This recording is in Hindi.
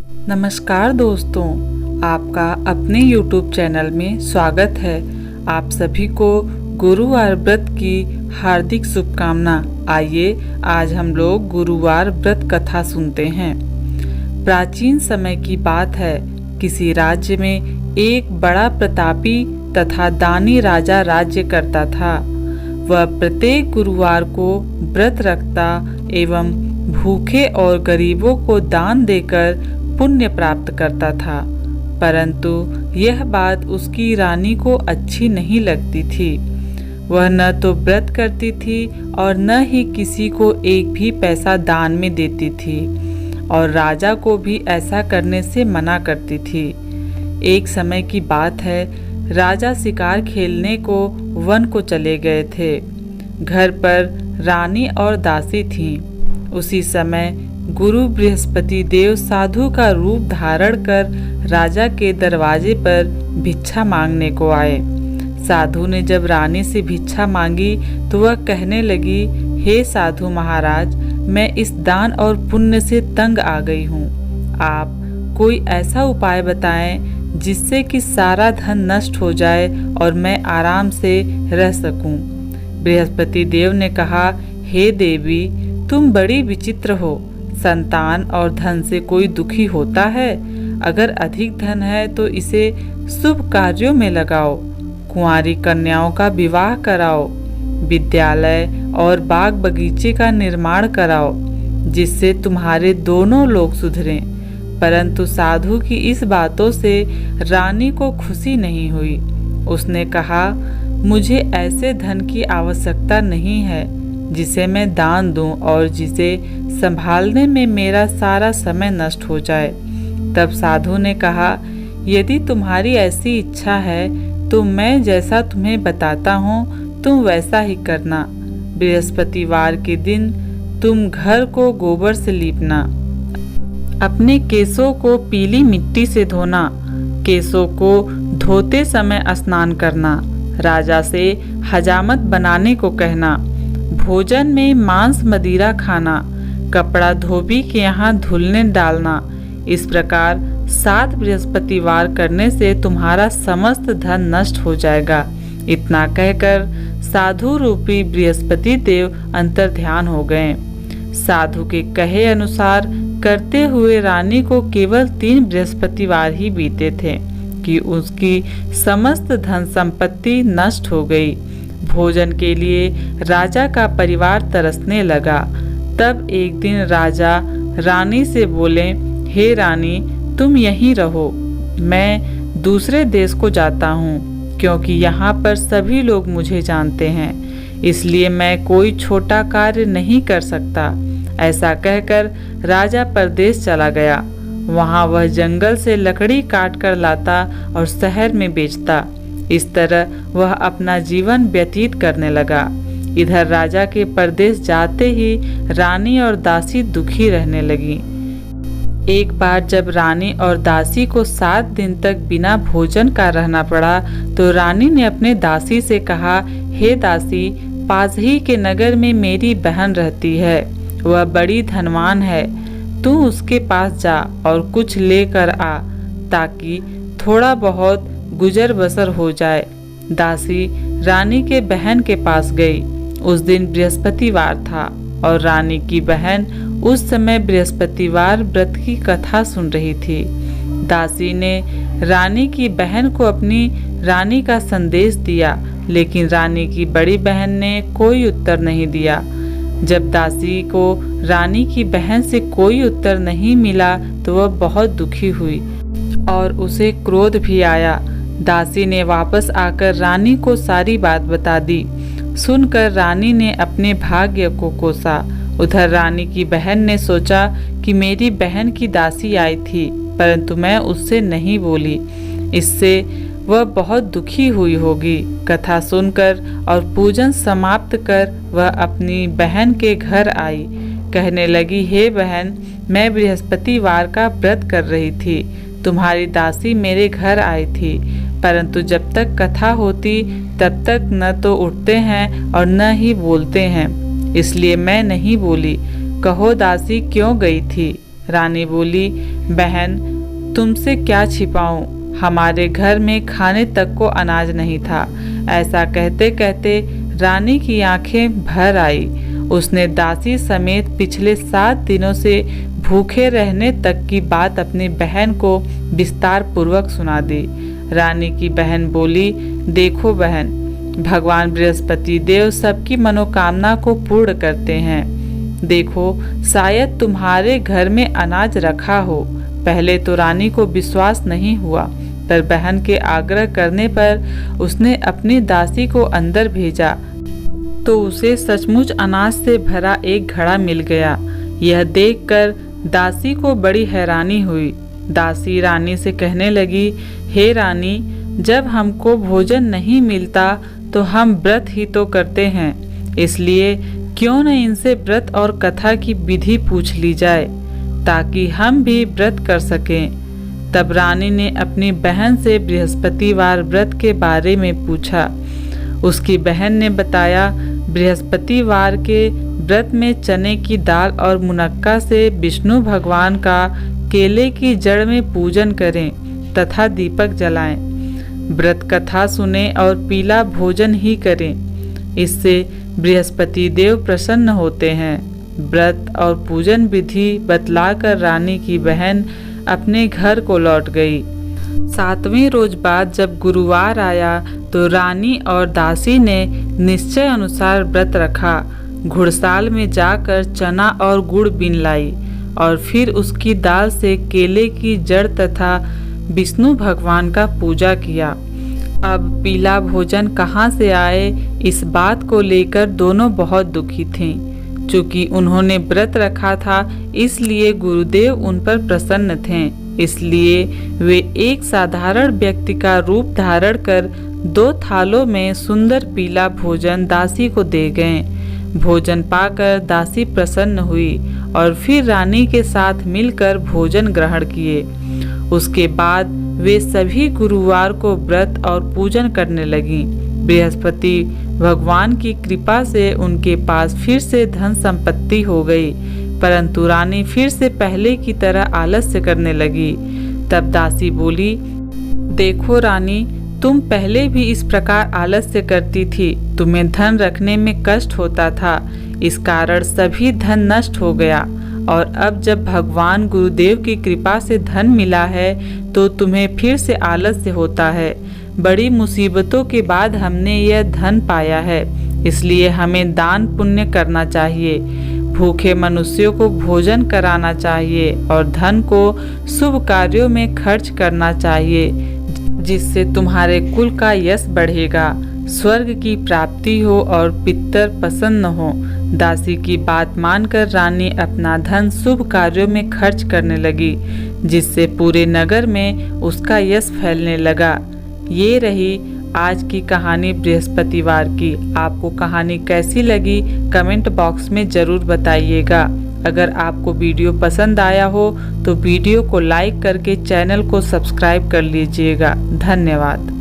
नमस्कार दोस्तों, आपका अपने YouTube चैनल में स्वागत है। आप सभी को गुरुवार व्रत की हार्दिक शुभकामना। आइए आज हम लोग गुरुवार व्रत कथा सुनते हैं। प्राचीन समय की बात है। किसी राज्य में एक बड़ा प्रतापी तथा दानी राजा राज्य करता था। वह प्रत्येक गुरुवार को व्रत रखता एवं भूखे और गरीबों को दान देकर पुण्य प्राप्त करता था। परंतु यह बात उसकी रानी को अच्छी नहीं लगती थी। वह न तो व्रत करती थी और न ही किसी को एक भी पैसा दान में देती थी और राजा को भी ऐसा करने से मना करती थी। एक समय की बात है, राजा शिकार खेलने को वन को चले गए थे। घर पर रानी और दासी थीं। उसी समय गुरु बृहस्पति देव साधु का रूप धारण कर राजा के दरवाजे पर भिक्षा मांगने को आए। साधु ने जब रानी से भिक्षा मांगी तो वह कहने लगी, हे साधु महाराज, मैं इस दान और पुण्य से तंग आ गई हूँ। आप कोई ऐसा उपाय बताएं जिससे कि सारा धन नष्ट हो जाए और मैं आराम से रह सकूं। बृहस्पति देव ने कहा, हे देवी, तुम बड़ी विचित्र हो। संतान और धन से कोई दुखी होता है? अगर अधिक धन है तो इसे शुभ कार्यों में लगाओ। कुंवारी कन्याओं का विवाह कराओ। विद्यालय और बाग बगीचे का निर्माण कराओ, जिससे तुम्हारे दोनों लोग सुधरें। परंतु साधु की इस बातों से रानी को खुशी नहीं हुई। उसने कहा, मुझे ऐसे धन की आवश्यकता नहीं है जिसे मैं दान दूं और जिसे संभालने में मेरा सारा समय नष्ट हो जाए। तब साधु ने कहा, यदि तुम्हारी ऐसी इच्छा है तो मैं जैसा तुम्हें बताता हूँ तुम वैसा ही करना। बृहस्पतिवार के दिन तुम घर को गोबर से लीपना, अपने केसों को पीली मिट्टी से धोना, केसों को धोते समय स्नान करना, राजा से हजामत बनाने को कहना, भोजन में मांस मदिरा खाना, कपड़ा धोबी के यहाँ धुलने डालना। इस प्रकार 7 बृहस्पतिवार करने से तुम्हारा समस्त धन नष्ट हो जाएगा। इतना कहकर साधु रूपी बृहस्पति देव अंतर्ध्यान हो गए। साधु के कहे अनुसार करते हुए रानी को केवल 3 बृहस्पतिवार ही बीते थे कि उसकी समस्त धन संपत्ति नष्ट हो गई। भोजन के लिए राजा का परिवार तरसने लगा। तब एक दिन राजा रानी से बोले, हे रानी, तुम यहीं रहो, मैं दूसरे देश को जाता हूँ, क्योंकि यहाँ पर सभी लोग मुझे जानते हैं, इसलिए मैं कोई छोटा कार्य नहीं कर सकता। ऐसा कहकर राजा परदेश चला गया। वहाँ वह जंगल से लकड़ी काट कर लाता और शहर में बेचता। इस तरह वह अपना जीवन व्यतीत करने लगा। इधर राजा के परदेश जाते ही रानी और दासी दुखी रहने लगी। एक बार जब रानी और दासी को 7 दिन तक बिना भोजन का रहना पड़ा तो रानी ने अपने दासी से कहा, हे दासी, पास ही के नगर में मेरी बहन रहती है। वह बड़ी धनवान है। तू उसके पास जा और कुछ लेकर आ, ताकि थोड़ा बहुत गुजर बसर हो जाए। दासी रानी के बहन के पास गई। उस दिन बृहस्पतिवार था और रानी की बहन उस समय बृहस्पतिवार व्रत की कथा सुन रही थी। दासी ने रानी की बहन को अपनी रानी का संदेश दिया, लेकिन रानी की बड़ी बहन ने कोई उत्तर नहीं दिया। जब दासी को रानी की बहन से कोई उत्तर नहीं मिला तो वह बहुत दुखी हुई और उसे क्रोध भी आया। दासी ने वापस आकर रानी को सारी बात बता दी। सुनकर रानी ने अपने भाग्य को कोसा। उधर रानी की बहन ने सोचा कि मेरी बहन की दासी आई थी, परंतु मैं उससे नहीं बोली, इससे वह बहुत दुखी हुई होगी। कथा सुनकर और पूजन समाप्त कर वह अपनी बहन के घर आई। कहने लगी, हे बहन, मैं बृहस्पतिवार का व्रत कर रही थी। तुम्हारी दासी मेरे घर आई थी, परंतु जब तक कथा होती तब तक न तो उठते हैं और न ही बोलते हैं, इसलिए मैं नहीं बोली। कहो दासी क्यों गई थी? रानी बोली, बहन, तुमसे क्या छिपाऊं, हमारे घर में खाने तक को अनाज नहीं था। ऐसा कहते कहते रानी की आंखें भर आई। उसने दासी समेत पिछले 7 दिनों से भूखे रहने तक की बात अपनी बहन को विस्तार पूर्वक सुना दी। रानी की बहन बोली, देखो बहन, भगवान बृहस्पति देव सबकी मनोकामना को पूर्ण करते हैं। देखो, शायद तुम्हारे घर में अनाज रखा हो। पहले तो रानी को विश्वास नहीं हुआ, पर बहन के आग्रह करने पर उसने अपनी दासी को अंदर भेजा तो उसे सचमुच अनाज से भरा एक घड़ा मिल गया। यह देखकर दासी को बड़ी हैरानी हुई। दासी रानी से कहने लगी, हे रानी, जब हमको भोजन नहीं मिलता तो हम व्रत ही तो करते हैं, इसलिए क्यों न इनसे व्रत और कथा की विधि पूछ ली जाए ताकि हम भी व्रत कर सकें। तब रानी ने अपनी बहन से बृहस्पतिवार व्रत के बारे में पूछा। उसकी बहन ने बताया, बृहस्पतिवार के व्रत में चने की दाल और मुनक्का से विष्णु भगवान का केले की जड़ में पूजन करें तथा दीपक जलाएं। व्रत कथा सुने और पीला भोजन ही करें, इससे बृहस्पति देव प्रसन्न होते हैं। व्रत और पूजन विधि बतलाकर रानी की बहन अपने घर को लौट गई। 7वें रोज बाद जब गुरुवार आया तो रानी और दासी ने निश्चय अनुसार व्रत रखा। घुड़साल में जाकर चना और गुड़ बीन लाई और फिर उसकी दाल से केले की जड़ तथा विष्णु भगवान का पूजा किया। अब पीला भोजन कहाँ से आए, इस बात को लेकर दोनों बहुत दुखी थे। चूँकि उन्होंने व्रत रखा था, इसलिए गुरुदेव उन पर प्रसन्न थे। इसलिए वे एक साधारण व्यक्ति का रूप धारण कर 2 थालों में सुंदर पीला भोजन दासी को दे गए। भोजन पाकर दासी प्रसन्न हुई और फिर रानी के साथ मिलकर भोजन ग्रहण किए। उसके बाद वे सभी गुरुवार को व्रत और पूजन करने लगी। बृहस्पति भगवान की कृपा से उनके पास फिर से धन संपत्ति हो गई, परंतु रानी फिर से पहले की तरह आलस्य करने लगी। तब दासी बोली, देखो रानी, तुम पहले भी इस प्रकार आलस्य करती थी। तुम्हें धन रखने में कष्ट होता था, इस कारण सभी धन नष्ट हो गया। और अब जब भगवान गुरुदेव की कृपा से धन मिला है तो तुम्हें फिर से आलस्य होता है। बड़ी मुसीबतों के बाद हमने यह धन पाया है, इसलिए हमें दान पुण्य करना चाहिए, भूखे मनुष्यों को भोजन कराना चाहिए और धन को शुभ कार्यों में खर्च करना चाहिए, जिससे तुम्हारे कुल का यश बढ़ेगा, स्वर्ग की प्राप्ति हो और पितर प्रसन्न हो। दासी की बात मानकर रानी अपना धन शुभ कार्यों में खर्च करने लगी, जिससे पूरे नगर में उसका यश फैलने लगा। ये रही आज की कहानी बृहस्पतिवार की। आपको कहानी कैसी लगी कमेंट बॉक्स में ज़रूर बताइएगा। अगर आपको वीडियो पसंद आया हो तो वीडियो को लाइक करके चैनल को सब्सक्राइब कर लीजिएगा। धन्यवाद।